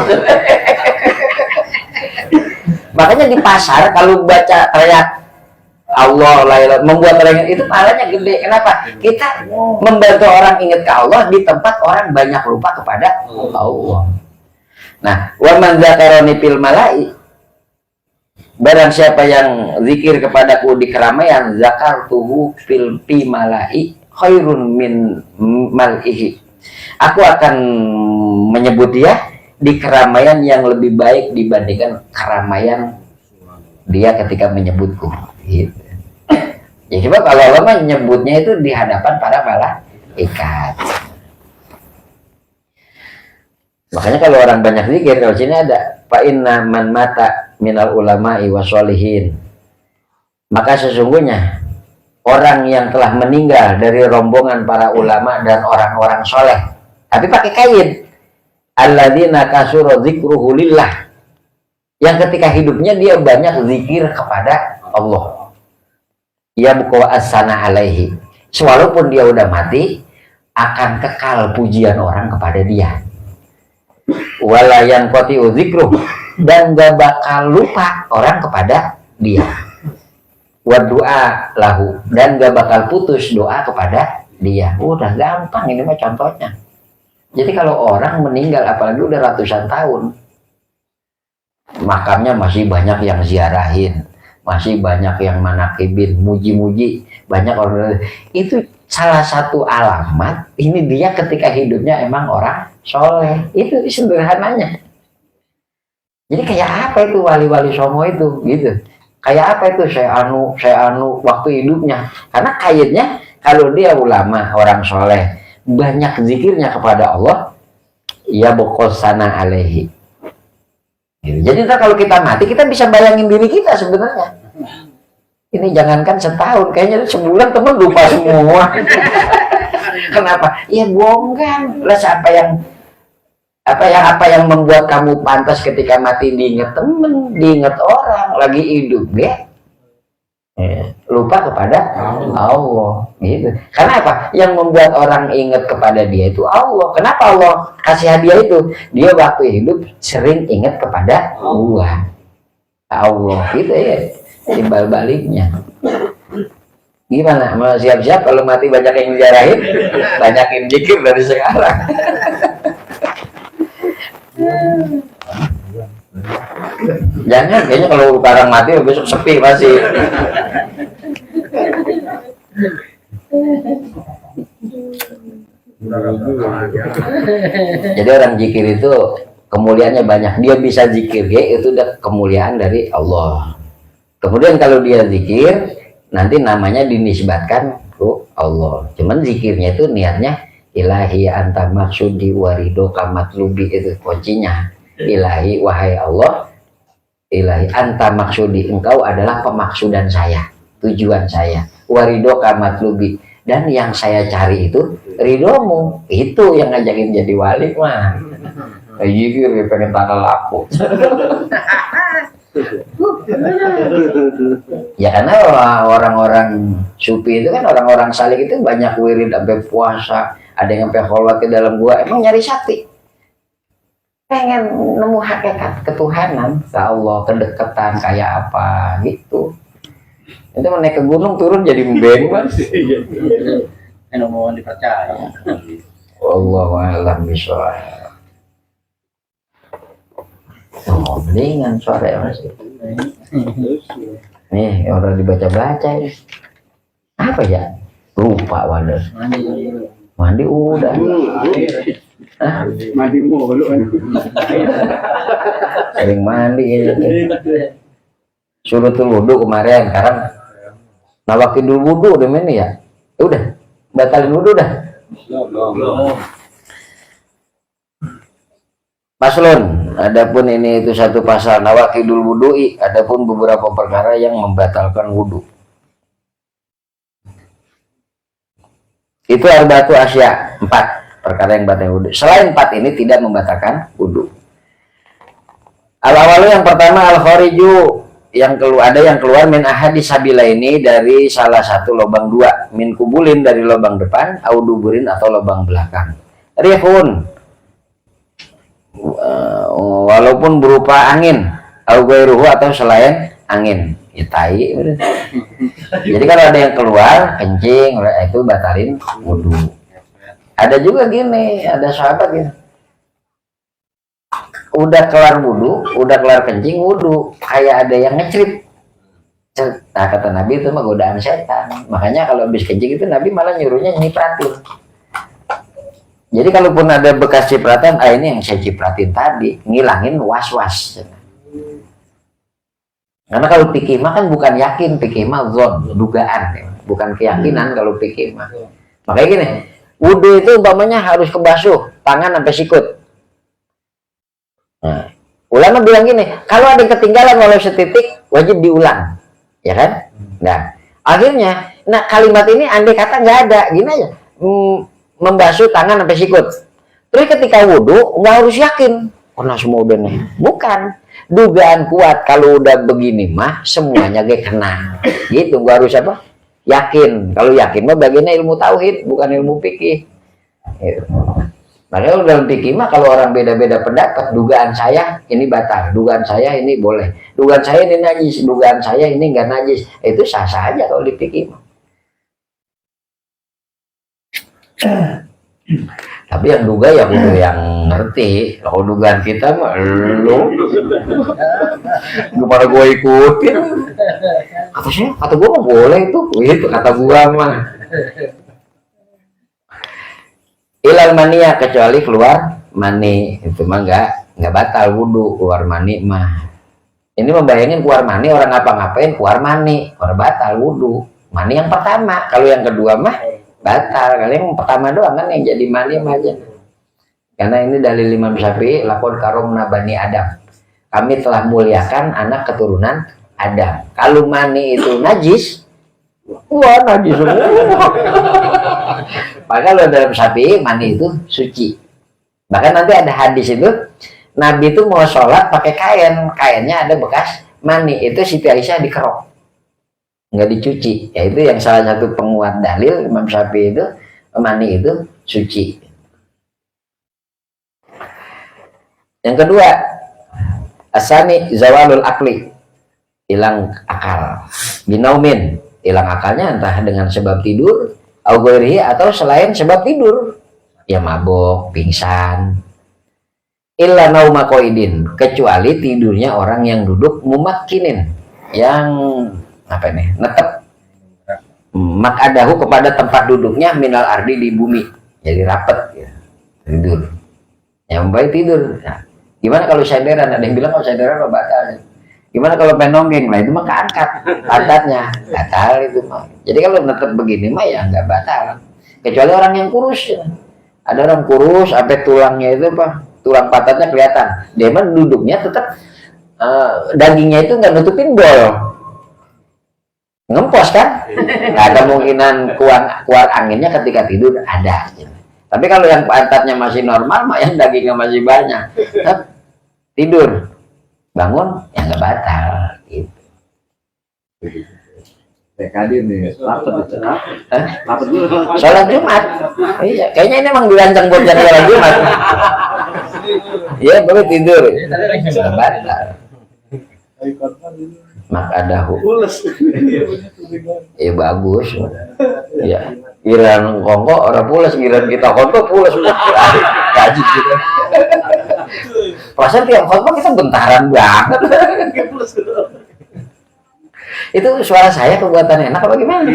Makanya di pasar kalau baca teriak Allah, membuat orang itu pahalanya gede. Kenapa? Kita membantu orang ingat ke Allah di tempat orang banyak lupa kepada Allah. Nah, wa man zakaroni fil malai, barang siapa yang zikir kepadaku di keramaian, zakartuhu fil fi malai khairun min mal'ihi. Aku akan menyebut dia di keramaian yang lebih baik dibandingkan keramaian dia ketika menyebutku. Gitu. Ya coba kalau Allah menyebutnya itu di hadapan para malaikat. Makanya kalau orang banyak zikir, kalau sini ada fa inna man mata minal ulama'i wassolihin, maka sesungguhnya orang yang telah meninggal dari rombongan para ulama dan orang-orang soleh, tapi pakai kain, alladzina kasura dzikruhu lillah, yang ketika hidupnya dia banyak zikir kepada Allah, ya buka asana alaihi, walaupun dia udah mati akan kekal pujian orang kepada dia, walayan koti uzikruh, dan gak bakal lupa orang kepada dia, wa doa lahu, dan gak bakal putus doa kepada dia. Udah gampang ini mah contohnya. Jadi kalau orang meninggal apalagi udah ratusan tahun, makamnya masih banyak yang ziarahin, masih banyak yang manakibin, muji-muji, banyak orang. Itu salah satu alamat ini dia ketika hidupnya emang orang soleh. Itu sederhananya. Jadi kayak apa itu wali-wali songo itu gitu, kayak apa itu saya anu waktu hidupnya, karena kaitnya kalau dia ulama orang soleh banyak zikirnya kepada Allah, ya bokosana alaihi. Jadi kalau kita mati kita bisa bayangin diri kita sebenarnya. Ini jangankan setahun, kayaknya sebulan temen lupa semua. Kenapa? Ya bohongan lah. Apa yang membuat kamu pantas ketika mati diingat temen, diingat orang, lagi hidup ya? Lupa kepada Allah gitu. Karena apa? Yang membuat orang ingat kepada dia itu Allah. Kenapa Allah kasih hadiah itu? Dia waktu hidup sering ingat kepada Allah gitu ya. Timbal baliknya. Gimana? Mau siap-siap kalau mati banyak yang ziarahin, banyakin zikir dari sekarang. Jangan, kayaknya kalau barang mati besok sepi masih. Jadi orang zikir itu kemuliaannya banyak. Dia bisa zikir itu udah kemuliaan dari Allah. Kemudian kalau dia zikir nanti namanya dinisbatkan ke Allah. Cuman zikirnya itu niatnya ilahi anta maksudi warido kamatlubi, itu kuncinya. Ilahi wahai Allah, ilahi anta maksudi, engkau adalah pemaksudan saya, tujuan saya. Warido kamatlubi, dan yang saya cari itu ridomu. Itu yang ngajakin jadi wali mah. Zikir pengen tanggal laku. Ya karena orang-orang sufi itu kan, orang-orang saleh itu banyak wirid sampai puasa, ada yang sampai kholwat ke dalam gua, emang nyari sakti, pengen nemu hakikat ketuhanan ke Allah, kedekatan kayak apa gitu. Itu naik ke gunung turun jadi mbeng mas. Ini omongan dipercaya. Allahu a'lam bishawab. Oh, mendingan sore masih. Nih orang dibaca-baca ini. Apa ya? Lupa waduh. Mandi udah. Hah? Mandi mulu. Sering mandi ya. Suruh tuh wudhu kemarin, sekarang nawakin dulu wudhu udah ini ya. Udah, batalin wudhu dah. Paslon, adapun ini itu satu pasal nawakidul wudu'i, adapun beberapa perkara yang membatalkan wudhu. Itu arba'atu asya, 4 perkara yang batal wudhu. Selain 4 ini tidak membatalkan wudhu. Al-awalu yang pertama al-khariju, yang keluar, ada yang keluar min ahadis sabila ini dari salah satu lubang 2, min kubulin dari lubang depan, au duburin atau lubang belakang. Rihun, walaupun berupa angin, au ghairuhu atau selain angin, ya tai. Jadi kalau ada yang keluar kencing itu batalin wudhu. Ada juga gini, ada sahabat gini, udah kelar wudhu, udah kelar kencing wudhu, kayak ada yang ngecerip. Nah kata Nabi itu mah godaan setan. Makanya kalau habis kencing itu Nabi malah nyuruhnya nyipratin. Jadi kalaupun ada bekas cipratan, ini yang saya cipratin tadi, ngilangin was-was. Karena kalau fikih mah kan bukan yakin, fikih mah zon, dugaan, bukan keyakinan kalau fikih mah. Makanya gini, wudhu itu umpamanya harus kebasuh tangan sampai sikut. Nah, ulama bilang gini, kalau ada yang ketinggalan walau setitik, wajib diulang, ya kan? Nah, akhirnya, kalimat ini andai kata nggak ada, gini aja. Membasuh tangan sampai sikut. Terus ketika wudhu nggak harus yakin karena semua udah nih. Bukan, dugaan kuat kalau udah begini mah semuanya gak kena. Gitu, nggak harus apa? Yakin. Kalau yakin mah bagiannya ilmu tauhid, bukan ilmu fikih. Gitu. Makanya dalam fikih mah kalau orang beda-beda pendapat, dugaan saya ini batal, dugaan saya ini boleh, dugaan saya ini najis, dugaan saya ini nggak najis, itu sah-sah aja kalau di fikih mah. Tapi yang duga ya kudu yang ngerti. Kalau dugaan kita mah lu gimana gue ikutin, kata gue mah boleh itu kata gue mah. Ilal mania, kecuali keluar mani, itu mah nggak batal wudhu. Keluar mani mah, ini membayangin keluar mani, orang ngapa-ngapain keluar mani, orang batal wudhu. Mani yang pertama, kalau yang kedua mah batal. Kalian yang pertama doang kan yang jadi mani aja. Karena ini dalil Imam Syafi'i, laqad karomna bani Adam, kami telah muliakan anak keturunan Adam. Kalau mani itu najis, wah najis semua. Maka kalau dalam Syafi'i mani itu suci. Bahkan nanti ada hadis itu, Nabi itu mau sholat pakai kain, kainnya ada bekas mani, itu Siti Aisyah dikerok, nggak dicuci. Ya itu yang salah satu penguat dalil Imam Syafi'i itu mani itu suci. Yang kedua, asani zawalul akli, hilang akal, binaumin, hilang akalnya entah dengan sebab tidur, atau selain sebab tidur, ya mabok, pingsan. Illa nauma qaidin, kecuali tidurnya orang yang duduk mumakkinin, yang apa nih, netep, makadahu kepada tempat duduknya minal ardi di bumi, jadi rapet ya. Tidur yang baik tidur. Nah, gimana kalau sederan? Ada yang bilang kalau sederan batal. Gimana kalau penonggeng? Nah itu mah keangkat pantatnya, batal itu mah. Jadi kalau tetap begini mah ya nggak batal, kecuali orang yang kurus ya. Ada orang kurus sampai tulangnya itu apa, tulang pantatnya kelihatan, dia mah duduknya tetap dagingnya itu nggak nutupin bol, ngempos kan, nggak ada kemungkinan keluar anginnya ketika tidur ada. Tapi kalau yang pantatnya masih normal, mah yang dagingnya masih banyak, tidur bangun ya nggak batal gitu. Kadir nih, lapet dulu. Sholat Jumat, iya, kayaknya ini emang dirancang buat jadi sholat Jumat. Iya, boleh tidur, nggak batal. Makadahu, iya bagus, ya. Giran kongko orang pulas, giran kita kongko pulas, gaji gitu. Perasaan tiap kongko kita bentaran banget. Itu suara saya kebuatan enak apa gimana?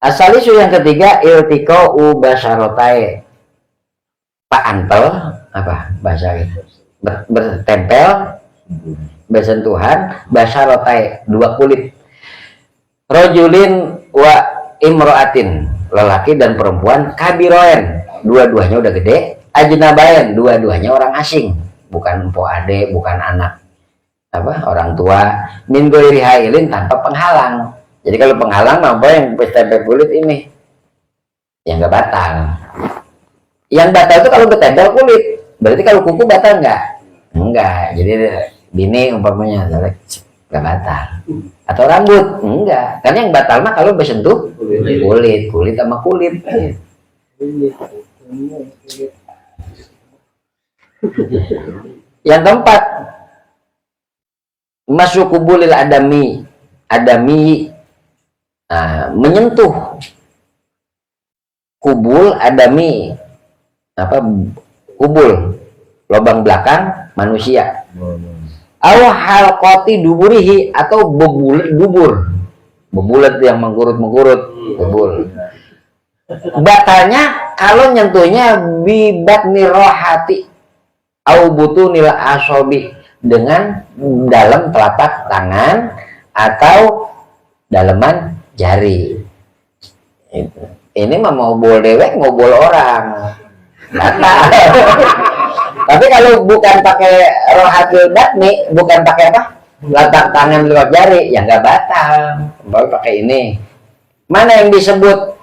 Asalisu yang ketiga iltiko ubasharotai, pak antel apa bahasa gitu, bertempel, bersentuhan, basharotai dua kulit, rojulin wa imroatin, lelaki dan perempuan, kabiroen dua-duanya udah gede, ajnabain dua-duanya orang asing, bukan empo ade, bukan anak apa orang tua, min ghairi hailin tanpa penghalang. Jadi kalau penghalang apa yang bertempel kulit ini yang nggak batal. Yang batal itu kalau bertempel kulit, berarti kalau kuku batal enggak. Jadi bini umpamanya nggak batal, atau rambut enggak, karena yang batal mah kalau bersentuh kulit sama kulit. Yang keempat, masuk kubulil adami, menyentuh kubul adami, apa kubul lubang belakang manusia, aw halqati duburihi, atau bebulat yang mengkurut bubul. Batalnya kalau nyentuhnya bibatni rohati au butunil asobi, dengan dalam telapak tangan atau daleman jari. Ini mah mau bol dewek, mau bol orang. Tapi kalau bukan pakai rohatil batni, bukan pakai apa, telapak tangan lewat jari, ya nggak batal. Baru pakai ini. Mana yang disebut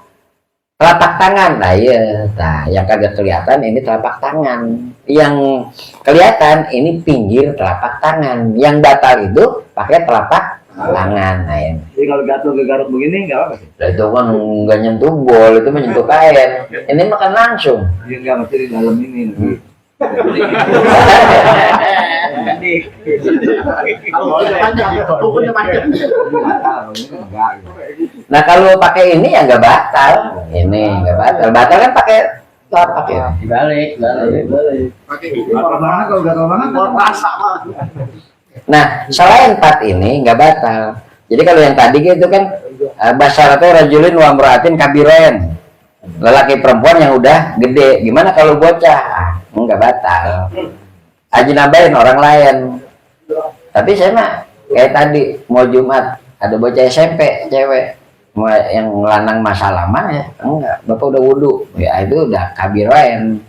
telapak tangan? Nah iya, yang kagak kelihatan ini telapak tangan. Yang kelihatan ini pinggir telapak tangan. Yang batal itu pakai telapak tangan. Nah, ini. Jadi kalau garuk begini nggak apa sih? Nah, itu kan nggak nyentuh bol, itu menyentuh kain. Ini makan langsung. Dia nggak mesti di dalam ini. Nah kalau pakai ini ya nggak batal. Ini nggak batal. Batal kan pakai dibalik. Pakai mana kalau gatal banget? Nah selain empat ini nggak batal. Jadi kalau yang tadi gitu kan basyaratnya rajulin wa imra'atin kabiroen, lelaki perempuan yang udah gede. Gimana kalau bocah? Nggak batal. Ajnabain orang lain. Tapi saya mah kayak tadi mau Jumat ada bocah SMP cewek yang lanang masalaman ya enggak, bapak udah wudhu ya itu udah kabiroen,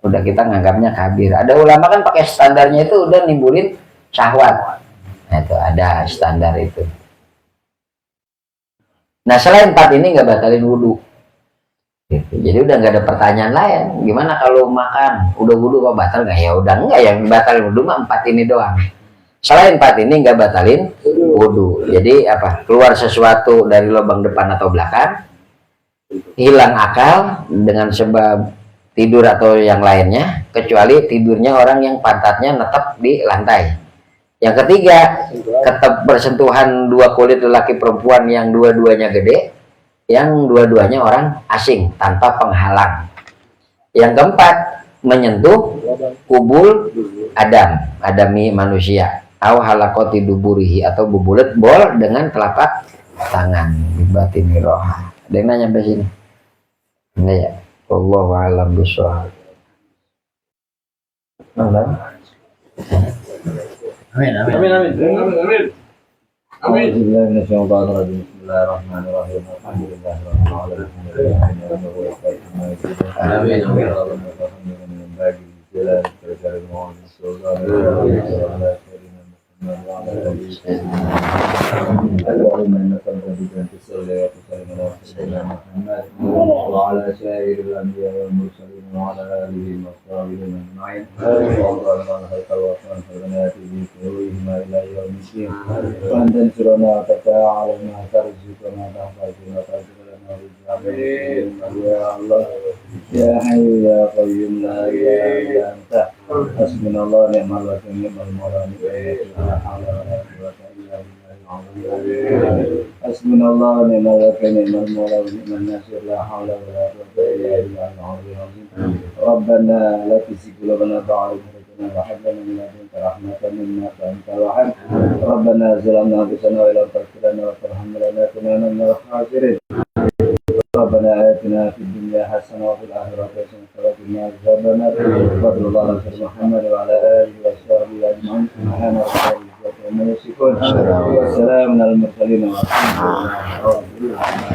udah kita nganggapnya kabir. Ada ulama kan pakai standarnya itu udah nimbulin syahwat. Nah itu ada standar itu. Nah selain empat ini nggak batalin wudhu gitu. Jadi udah nggak ada pertanyaan lain, gimana kalau makan udah wudhu kok batal nggak? Ya udah enggak, yang batalin wudhu mah empat ini doang. Selain empat ini nggak batalin wudhu. Jadi apa, keluar sesuatu dari lubang depan atau belakang, hilang akal dengan sebab tidur atau yang lainnya, kecuali tidurnya orang yang pantatnya netap di lantai. Yang ketiga, tetap bersentuhan dua kulit lelaki perempuan yang dua-duanya gede, yang dua-duanya orang asing tanpa penghalang. Yang keempat, menyentuh kubul Adami manusia, au halakoti duburihi atau bubulet bol dengan telapak tangan di batini roha. Ada yang nanya sampai sini? Enggak ya? Wallahu a'lam bishawab. Amin. أعوذ بالله من الشيطان الرجيم بسم الله الرحمن الرحيم الحمد لله رب اللهم انك ربك ان تصلي وتسلم على سيدنا محمد وعلى سائر الانبياء والمرسلين وعلى اله وصحبه اجمعين وارض عن خلق الوطن حسنات بكروههم الى يوم الدين وان تنصرنا وتتعالنا ترزقنا تحفظنا وترزقنا رزقنا يا الله يا حي يا قيوم لا اله الا انت حسبنا الله ونعم الوكيل ونعم المولى لا حول ولا قوه الا بالله العظيم حسبنا الله ونعم الوكيل ونعم المولى ونعم الناصر لا حول ولا قوه الا بالله العظيم ربنا لا تزغ قلوبنا بعد إذ هديتنا وهب لنا من لدنك رحمة إنك أنت الوهاب ربنا ظلمنا أنفسنا وإن لم تغفر لنا وترحمنا لنكونن من الخاسرين ربنا آتنا في الدنيا حسنة وفي الآخرة حسنة وقنا عذاب النار وصلى الله على سيدنا محمد وعلى آله وصحبه أجمعين سبحان ربك رب العزة عما يصفون وسلام على المرسلين والحمد لله رب العالمين.